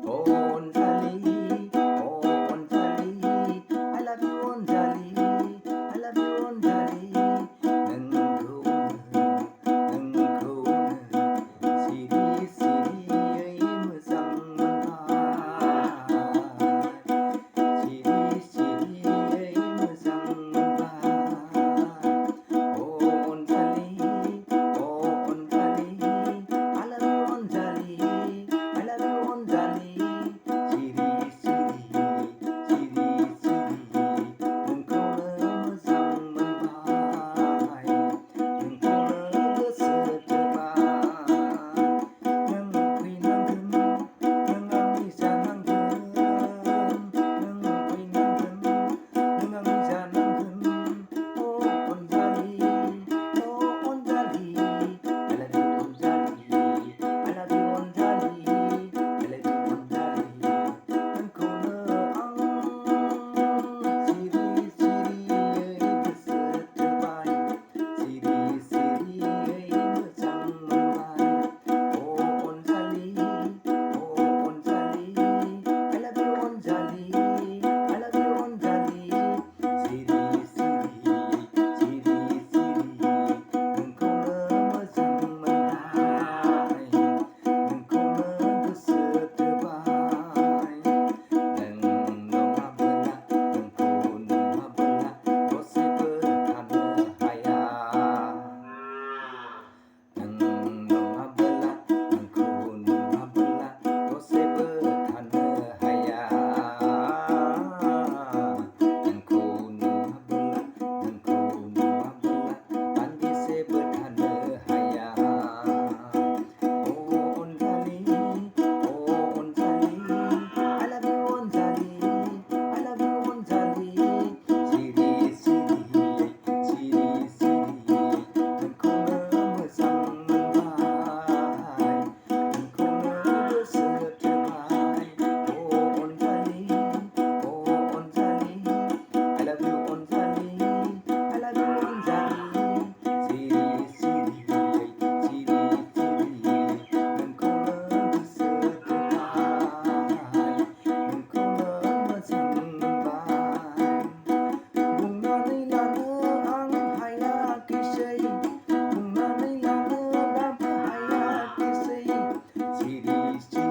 Onjali, oh Onjali, I love you Onjali, I love you Onjali. नोंखौनो सिरि सिरियै मोजां मोनबाय, सिरि सिरियै मोजां मोनबाय। Oh Onjali, oh Onjali, I love you Onjali, I love you Onjali. सिरि सिरियै सिरि सिरियै नोंखौनो मोजां मोनबाय, नोंखौनो गोसो थोबाय। नों फैनांगोन, नों आंनि जानांगोन, नों फैनांगोन, नों आंनि जानांगोन। Oh Onjali, oh Onjali, I love you Onjali, I love you Onjali, I love you Onjali. नोंखौनो आं सिरि सिरियै गोसो थोबाय, सिरि सिरियै मोजां मोनबाय। Oh Onjali, oh Onjali, I love you Onjali, I love you Onjali. सिरि सिरियै सिरि सिरियै नोंखौनो मोजां मोनबाय, नोंखौनो गोसो थोबाय। नों नङाबोला, नोंखौ नङाबोला दसेबो थानो हाया। नों नङाबोला, नोंखौ नङाबोला दसेबो थानो हाया। नोंखौ नङाबोला, नोंखौ नङाबोला दान्दिसेबो थानो हाया। Oh Onjali, oh Onjali, I love you Onjali, I love you Onjali. सिरि सिरियै सिरि सिरियै नोंखौनो मोजां मोनबाय, नोंखौनो गोसो थोबाय। Oh Onjali, oh Onjali, I love you Onjali, I love you Onjali. सिरि सिरियै सिरि सिरियै नोंखौनो गोसो थोबाय, नोंखौनो मोजां मोनबाय। बुंनानै लानो आं हायाखिसै, बुंनानै लानो दाबो हायाखिसै। सिरि सिरि